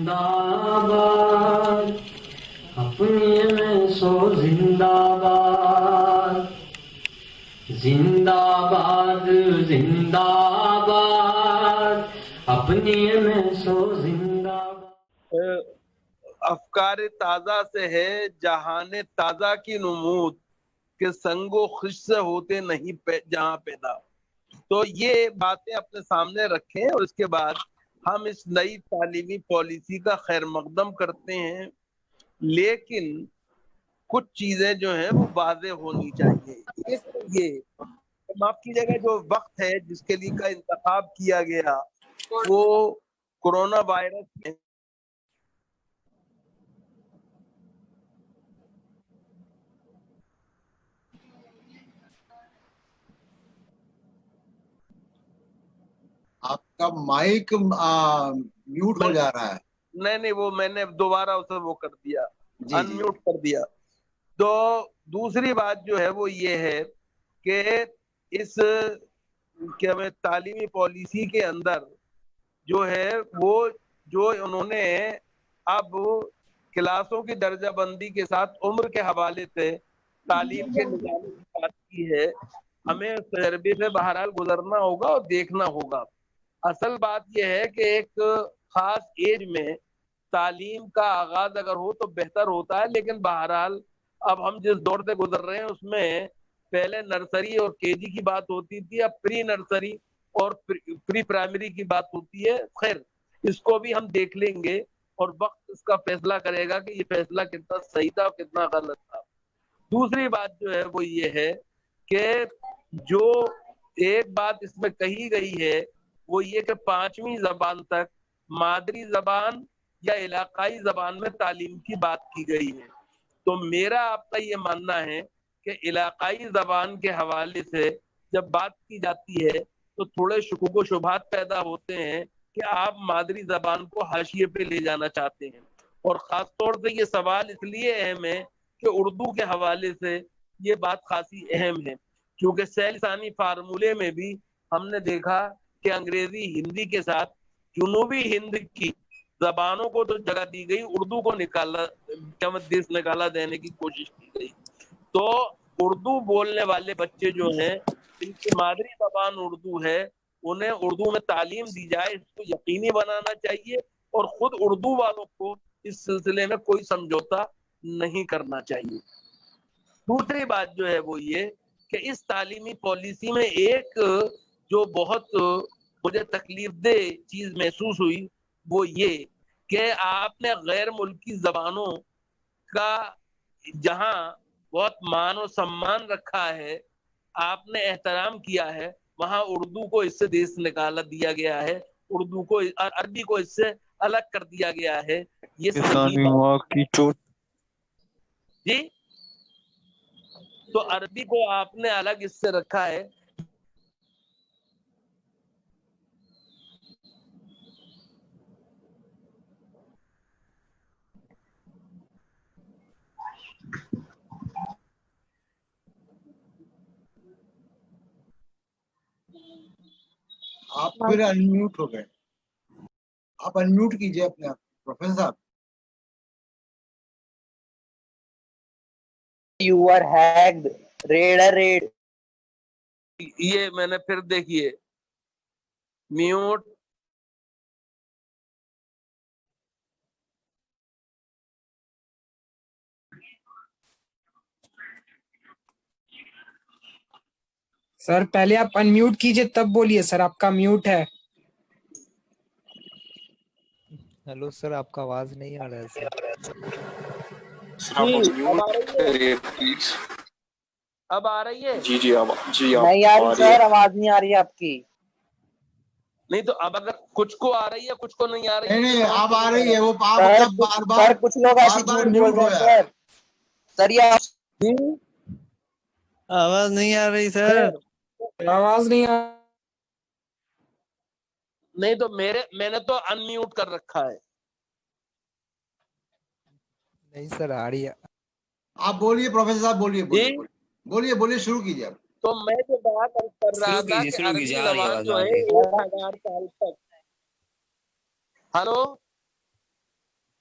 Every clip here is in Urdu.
زندہ باد، اپنی میں سو زندہ باد، زندہ باد زندہ باد، اپنی میں سو زندہ باد۔ افکار تازہ سے ہے جہان تازہ کی نمود، کہ سنگ و خش سے ہوتے نہیں جہاں پیدا۔ تو یہ باتیں اپنے سامنے رکھیں اور اس کے بعد ہم اس نئی تعلیمی پالیسی کا خیر مقدم کرتے ہیں، لیکن کچھ چیزیں جو ہیں وہ واضح ہونی چاہیے۔ ایک تو یہ، معاف کیجیے گا، جو وقت ہے جس کے لیے کا انتخاب کیا گیا وہ کورونا وائرس میں آپ کا مائک میوٹ ہو جا رہا ہے۔ نہیں وہ میں نے دوبارہ اسے وہ کر دیا، انمیوٹ کر دیا۔ تو دوسری بات جو ہے وہ یہ ہے کہ اس تعلیمی پالیسی کے اندر جو ہے وہ جو انہوں نے اب کلاسوں کی درجہ بندی کے ساتھ عمر کے حوالے سے تعلیم کے نظام کی بات کی ہے، ہمیں اس تجربے سے بہرحال گزرنا ہوگا اور دیکھنا ہوگا۔ اصل بات یہ ہے کہ ایک خاص ایج میں تعلیم کا آغاز اگر ہو تو بہتر ہوتا ہے، لیکن بہرحال اب ہم جس دور سے گزر رہے ہیں اس میں پہلے نرسری اور کے جی کی بات ہوتی تھی، اب پری نرسری اور پری پرائمری کی بات ہوتی ہے۔ خیر، اس کو بھی ہم دیکھ لیں گے اور وقت اس کا فیصلہ کرے گا کہ یہ فیصلہ کتنا صحیح تھا اور کتنا غلط تھا۔ دوسری بات جو ہے وہ یہ ہے کہ جو ایک بات اس میں کہی گئی ہے وہ یہ کہ 5ویں زبان تک مادری زبان یا علاقائی زبان میں تعلیم کی بات کی گئی ہے۔ تو میرا آپ کا یہ ماننا ہے کہ علاقائی زبان کے حوالے سے جب بات کی جاتی ہے تو تھوڑے شکوک و شبہات پیدا ہوتے ہیں کہ آپ مادری زبان کو حاشیے پہ لے جانا چاہتے ہیں، اور خاص طور سے یہ سوال اس لیے اہم ہے کہ اردو کے حوالے سے یہ بات خاصی اہم ہے، کیونکہ سیل ثانی فارمولے میں بھی ہم نے دیکھا کہ انگریزی ہندی کے ساتھ جنوبی ہند کی زبانوں کو تو جگہ دی گئی، اردو کو نکالا دینے کی کوشش کی گئی۔ تو اردو بولنے والے بچے جو ہیں ان کی مادری زبان اردو ہے، انہیں اردو میں تعلیم دی جائے، اس کو یقینی بنانا چاہیے، اور خود اردو والوں کو اس سلسلے میں کوئی سمجھوتا نہیں کرنا چاہیے۔ دوسری بات جو ہے وہ یہ کہ اس تعلیمی پالیسی میں ایک جو بہت مجھے تکلیف دہ چیز محسوس ہوئی وہ یہ کہ آپ نے غیر ملکی زبانوں کا جہاں بہت مان و سمان رکھا ہے، آپ نے احترام کیا ہے، وہاں اردو کو اس سے دیس نکالا دیا گیا ہے، اردو کو عربی کو اس سے الگ کر دیا گیا ہے۔ یہ جی، تو عربی کو آپ نے الگ اس سے رکھا ہے۔ آپ پھر انمیوٹ ہو گئے، آپ انمیوٹ کیجئے اپنے آپ پروفیسر صاحب۔ You are hacked. Raid. یہ میں نے پھر دیکھیے میوٹ، سر پہلے آپ انمیوٹ کیجئے تب بولیے، سر آپ کا میوٹ ہے۔ ہیلو سر، آپ کا آواز نہیں آ رہا ہے سر۔ اب آ رہی ہے؟ جی نہیں آ رہی سر، آواز نہیں آ رہی آپ کی۔ نہیں تو اب اگر کچھ کو آ رہی ہے کچھ کو نہیں آ رہی ہے؟ نہیں اب آ رہی ہے، وہ بار بار کچھ لوگ ایسی جھوٹ بول رہے ہیں سر۔ سر یہ آواز نہیں آ رہی سر، آواز نہیں آ نہیں تو میں نے تو انمیوٹ کر رکھا ہے۔ نہیں سر آ رہی ہے۔ آپ بولیے پروفیسر صاحب، بولیے بولیے شروع کیجئے آپ۔ تو میں جو بات کر رہا تھا کہ عربی زبان جو ہے 1000 سال تک، ہلو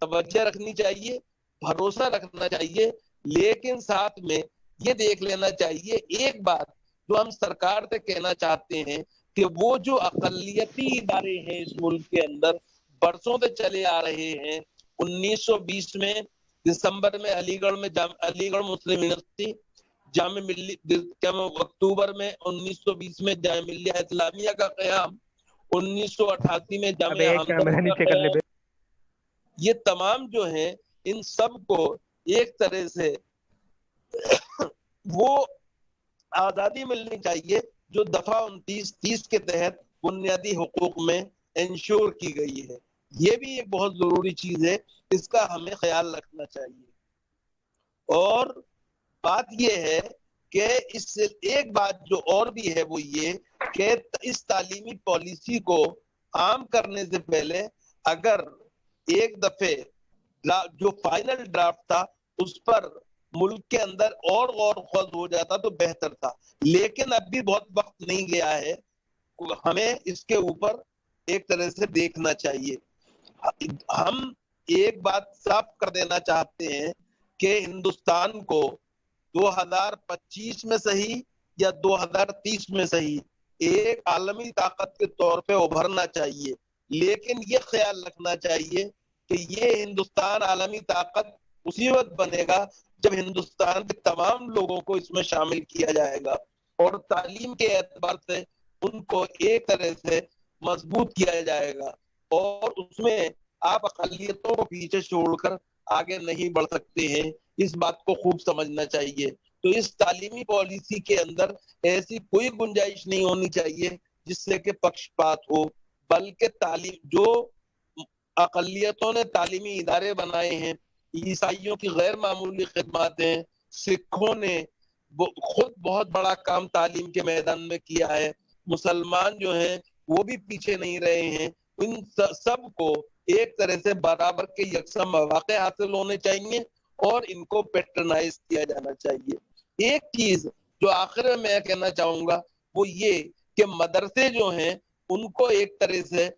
توجہ رکھنی چاہیے, بھروسہ رکھنا چاہیے, لیکن ساتھ میں یہ دیکھ لینا چاہیے ایک بات جو ہم سرکار سے کہنا چاہتے ہیں کہ وہ جو اقلیتی ادارے ہیں اس ملک کے اندر برسوں سے چلے آ رہے ہیں, 1920 میں دسمبر میں علی گڑھ مسلم یونیورسٹی جامع ملیہ اکتوبر میں 1920 میں جامع ملیہ اسلامیہ کا قیام, 1988 میں جامعہ ہمدرد کا قیام, یہ تمام جو ہیں ان سب کو ایک طرح سے وہ آزادی ملنی چاہیے جو دفعہ 29-30 کے تحت بنیادی حقوق میں انشور کی گئی ہے. یہ بھی ایک بہت ضروری چیز ہے, اس کا ہمیں خیال رکھنا چاہیے. اور بات یہ ہے کہ اس سے ایک بات جو اور بھی ہے وہ یہ کہ اس تعلیمی پالیسی کو عام کرنے سے پہلے اگر ایک دفعے جو فائنل ڈرافٹ تھا اس پر ملک کے اندر اور غور و خوض ہو جاتا تو بہتر تھا, لیکن اب بھی بہت وقت نہیں گیا ہے, ہمیں اس کے اوپر ایک طرح سے دیکھنا چاہیے. ہم ایک بات صاف کر دینا چاہتے ہیں کہ ہندوستان کو 2025 میں صحیح یا 2030 میں صحیح ایک عالمی طاقت کے طور پہ ابھرنا چاہیے, لیکن یہ خیال رکھنا چاہیے کہ یہ ہندوستان عالمی طاقت اسی وقت بنے گا جب ہندوستان کے تمام لوگوں کو اس میں شامل کیا جائے گا اور تعلیم کے اعتبار سے ان کو ایک طرح سے مضبوط کیا جائے گا, اور اس میں آپ اقلیتوں کو پیچھے چھوڑ کر آگے نہیں بڑھ سکتے ہیں. اس بات کو خوب سمجھنا چاہیے. تو اس تعلیمی پالیسی کے اندر ایسی کوئی گنجائش نہیں ہونی چاہیے جس سے کہ پکشپات ہو, بلکہ تعلیم جو اقلیتوں نے تعلیمی ادارے بنائے ہیں, عیسائیوں کی غیر معمولی خدمات ہیں, سکھوں نے خود بہت بڑا کام تعلیم کے میدان میں کیا ہے, مسلمان جو ہیں وہ بھی پیچھے نہیں رہے ہیں. ان سب کو ایک طرح سے برابر کے یکساں مواقع حاصل ہونے چاہیے اور ان کو پیٹرنائز کیا جانا چاہیے. ایک چیز جو آخر میں میں کہنا چاہوں گا وہ یہ کہ مدرسے جو ہیں ان کو ایک طرح سے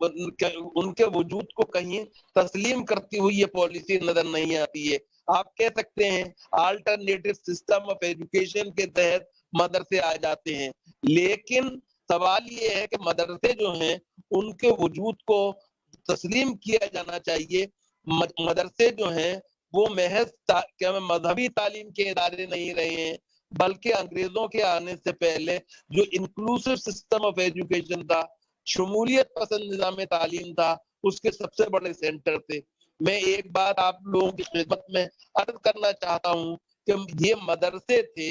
ان کے وجود کو کہیں تسلیم کرتی ہوئی یہ پالیسی نظر نہیں آتی ہے. آپ کہہ سکتے ہیں آلٹرنیٹو سسٹم آف ایجوکیشن کے تحت مدرسے آ جاتے ہیں, لیکن سوال یہ ہے کہ مدرسے جو ہیں ان کے وجود کو تسلیم کیا جانا چاہیے. مدرسے جو ہیں وہ محض مذہبی تعلیم کے ادارے نہیں رہے ہیں, بلکہ انگریزوں کے آنے سے پہلے جو انکلوسیو سسٹم آف ایجوکیشن تھا, شمولیت پسند نظام تعلیم تھا, اس کے سب سے بڑے سینٹر تھے. میں ایک بات آپ لوگوں کی خدمت میں عرض کرنا چاہتا ہوں کہ یہ مدرسے تھے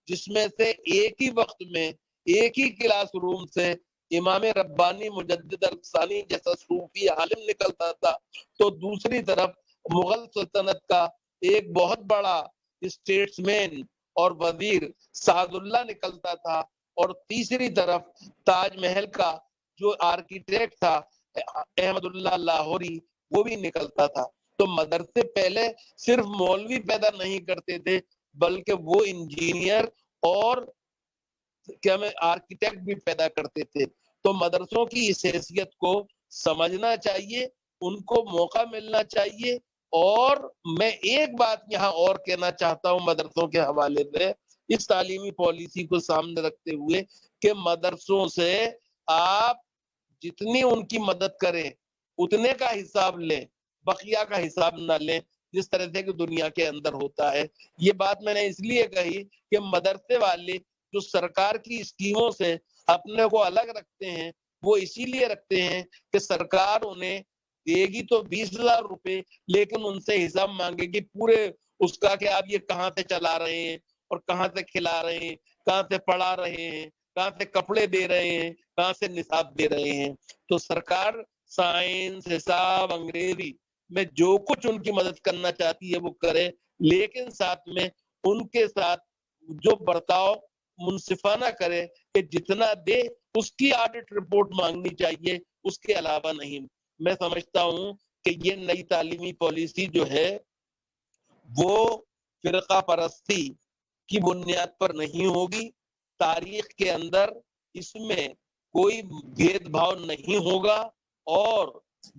جس میں سے ایک ہی وقت میں ایک ہی کلاس روم سے امام ربانی مجدد الفسانی جیسا صوفی عالم نکلتا تھا, تو دوسری طرف مغل سلطنت کا ایک بہت بڑا اسٹیٹس مین اور وزیر سعد اللہ نکلتا تھا, اور تیسری طرف تاج محل کا جو آرکیٹیکٹ تھا احمد اللہ لاہوری وہ بھی نکلتا تھا. تو مدرسے پہلے صرف مولوی پیدا نہیں کرتے تھے بلکہ وہ انجینئر اور آرکیٹیکٹ بھی پیدا کرتے تھے. تو مدرسوں کی اس حیثیت کو سمجھنا چاہیے, ان کو موقع ملنا چاہیے. اور میں ایک بات یہاں اور کہنا چاہتا ہوں مدرسوں کے حوالے سے, اس تعلیمی پالیسی کو سامنے رکھتے ہوئے کہ مدرسوں سے آپ جتنی ان کی مدد کریں اتنے کا حساب لیں, بقیہ کا حساب نہ لیں, جس طرح سے کہ دنیا کے اندر ہوتا ہے. یہ بات میں نے اس لیے کہی کہ مدرسے والے جو سرکار کی اسکیموں سے اپنے کو الگ رکھتے ہیں وہ اسی لیے رکھتے ہیں کہ سرکار انہیں دے گی تو 20,000 روپے, لیکن ان سے حساب مانگے گی پورے اس کا کہ آپ یہ کہاں سے چلا رہے ہیں اور کہاں سے کھلا رہے ہیں, کہاں سے پڑھا رہے ہیں, کہاں سے کپڑے دے رہے ہیں, کہاں سے نصاب دے رہے ہیں. تو سرکار سائنس, حساب, انگریزی میں جو کچھ ان کی مدد کرنا چاہتی ہے وہ کرے, لیکن ساتھ میں ان کے ساتھ جو برتاؤ منصفانہ کرے کہ جتنا دے اس کی آڈٹ رپورٹ مانگنی چاہیے, اس کے علاوہ نہیں. میں سمجھتا ہوں کہ یہ نئی تعلیمی پالیسی جو ہے وہ فرقہ پرستی کی بنیاد پر نہیں ہوگی. تاریخ کے اندر اس میں کوئی بھید بھاؤ نہیں ہوگا, اور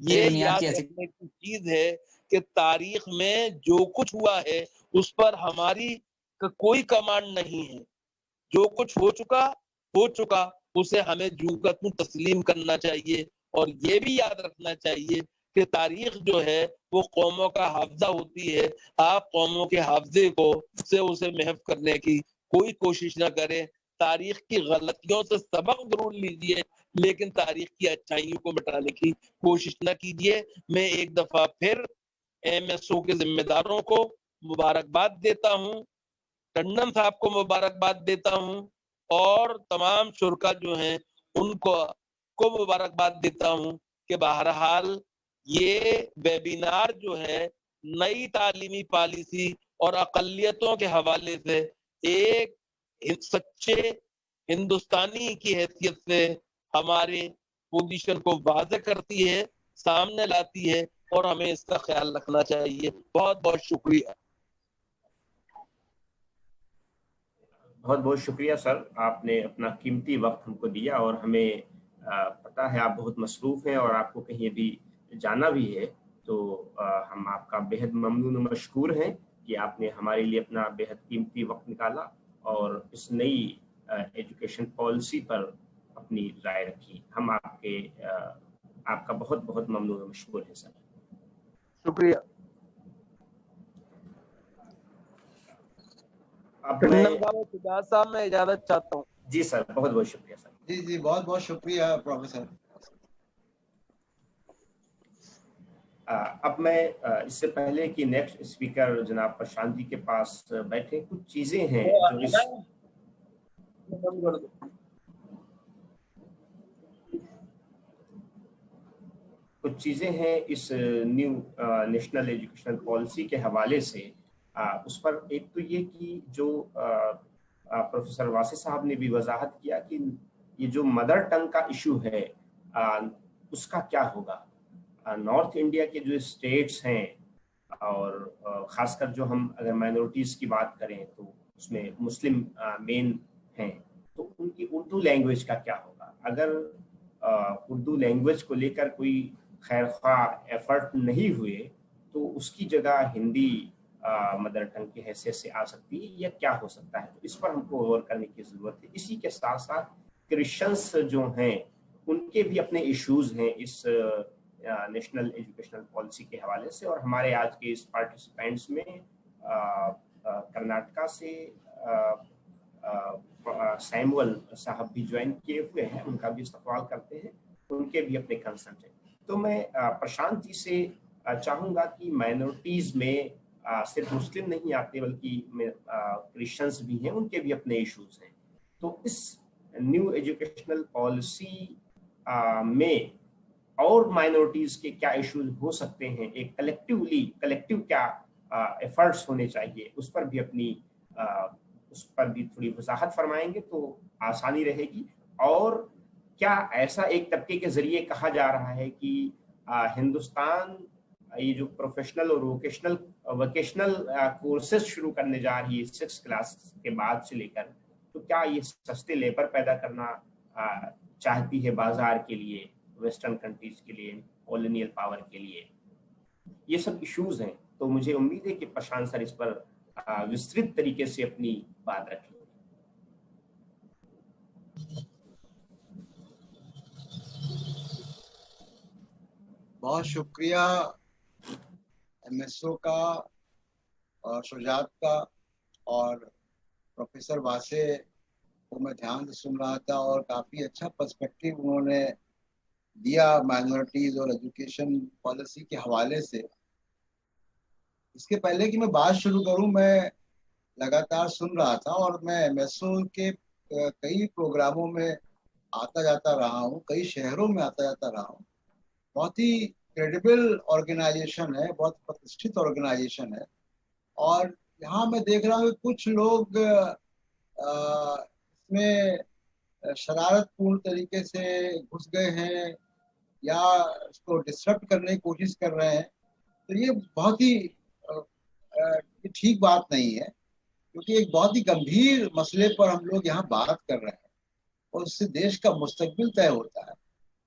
یہ یاد رکھنے کی چیز ہے کہ تاریخ میں جو کچھ ہوا ہے اس پر ہماری کوئی کمانڈ نہیں ہے. جو کچھ ہو چکا اسے ہمیں جو کا توں تسلیم کرنا چاہیے. اور یہ بھی یاد رکھنا چاہیے کہ تاریخ جو ہے وہ قوموں کا حافظہ ہوتی ہے. آپ قوموں کے حافظے کو سے اسے محو کرنے کی کوئی کوشش نہ کریں. تاریخ کی غلطیوں سے سبق ضرور لیجئے لیکن تاریخ کی اچھائیوں کو مٹانے کی کوشش نہ کیجیے. میں ایک دفعہ پھر MSO کے ذمہ داروں کو مبارکباد دیتا ہوں, ٹنڈن صاحب کو مبارکباد دیتا ہوں اور تمام شرکا جو ہیں ان کو مبارکباد دیتا ہوں کہ بہرحال یہ ویبینار جو ہے نئی تعلیمی پالیسی اور اقلیتوں کے حوالے سے ایک سچے ہندوستانی کی حیثیت سے ہمارے پوزیشن کو واضح کرتی ہے, سامنے لاتی ہے اور ہمیں اس کا خیال رکھنا چاہیے. بہت بہت شکریہ. بہت بہت شکریہ سر, آپ نے اپنا قیمتی وقت ہم کو دیا اور ہمیں پتہ ہے آپ بہت مصروف ہیں اور آپ کو کہیں ابھی جانا بھی ہے, تو ہم آپ کا بہت ممنون و مشکور ہیں کہ آپ نے ہمارے لیے اپنا بہت قیمتی وقت نکالا اور اس نئی ایجوکیشن پالیسی پر اپنی رائے رکھی. ہم آپ کا بہت بہت ممنون و مشکور ہیں سر. شکریہ. اب میں صاحب میں اجازت چاہتا ہوں. جی سر, بہت بہت شکریہ سر. جی بہت بہت شکریہ پروفیسر. اب میں اس سے پہلے کہ نیکسٹ اسپیکر جناب پرشانت جی کے پاس بیٹھے, کچھ چیزیں ہیں اس نیو نیشنل ایجوکیشنل پالیسی کے حوالے سے. اس پر ایک تو یہ کہ جو پروفیسر واسع صاحب نے بھی وضاحت کیا کہ یہ جو مدر ٹنگ کا ایشو ہے اس کا کیا ہوگا. نارتھ انڈیا کے جو اسٹیٹس ہیں اور خاص کر جو ہم اگر مائنورٹیز کی بات کریں تو اس میں مسلم مین ہیں, تو ان کی اردو لینگویج کا کیا ہوگا. اگر اردو لینگویج کو لے کر کوئی خیر خواہ ایفرٹ نہیں ہوئے تو اس کی جگہ ہندی مدر ٹنگ کی حیثیت سے آ سکتی ہے یا کیا ہو سکتا ہے. تو اس پر ہم کو غور کرنے کی ضرورت ہے. اسی کے ساتھ ساتھ کرسچنس جو ہیں ان کے بھی اپنے ایشوز ہیں اس نیشنل ایجوکیشنل پالیسی کے حوالے سے. اور ہمارے آج کے اس پارٹیسپینٹس میں کرناٹکا سے سیمول صاحب بھی جوائن کیے ہوئے ہیں, ان کا بھی استقبال کرتے ہیں, ان کے بھی اپنے کنسرن ہیں. تو میں پرشانت جی سے چاہوں گا کہ مائنورٹیز میں صرف مسلم نہیں آتے بلکہ کرسچنس بھی ہیں, ان کے بھی اپنے ایشوز ہیں. تو اس نیو ایجوکیشنل پالیسی میں اور مائنورٹیز کے کیا ایشوز ہو سکتے ہیں, ایک کلیکٹیو کیا ایفرٹس ہونے چاہیے, اس پر بھی تھوڑی وضاحت فرمائیں گے تو آسانی رہے گی. اور کیا ایسا ایک طبقے کے ذریعے کہا جا رہا ہے کہ ہندوستان یہ جو پروفیشنل اور ووکیشنل کورسز شروع کرنے جا رہی ہے 6 کلاس کے بعد سے لے کر, تو کیا یہ سستے لیبر پیدا کرنا چاہتی ہے بازار کے لیے, ویسٹرن کنٹریز کے لیے, کولونیل پاور کے لیے. یہ سب ایشوز ہیں. تو مجھے امید ہے کہ پرشانت سر اس پر وسترت طریقے سے اپنی بات رکھیں. بہت شکریہ MSO کا اور شجاعت کا, اور پروفیسر واسع کو میں دھیان سے سن رہا تھا اور کافی اچھا پرسپیکٹو انہوں نے دیا مائنورٹیز اور ایجوکیشن پالیسی کے حوالے سے. اس کے پہلے کہ میں بات شروع کروں, میں لگاتار سن رہا تھا اور میں MSO کے کئی پروگراموں میں آتا جاتا رہا ہوں, کئی شہروں میں آتا جاتا رہا ہوں. بہت ہی کریڈیبل آرگنائزیشن ہے, بہت پرتشٹھت آرگنائزیشن ہے. اور یہاں میں دیکھ رہا ہوں کہ کچھ لوگ اس میں شرارت پورن طریقے سے گھس گئے ہیں یا اس کو ڈسٹرب کرنے کی کوشش کر رہے ہیں. تو یہ بہت ہی ٹھیک بات نہیں ہے, کیونکہ ایک بہت ہی گمبھیر مسئلے پر ہم لوگ یہاں بات کر رہے ہیں اور اس سے دیش کا مستقبل طے ہوتا ہے.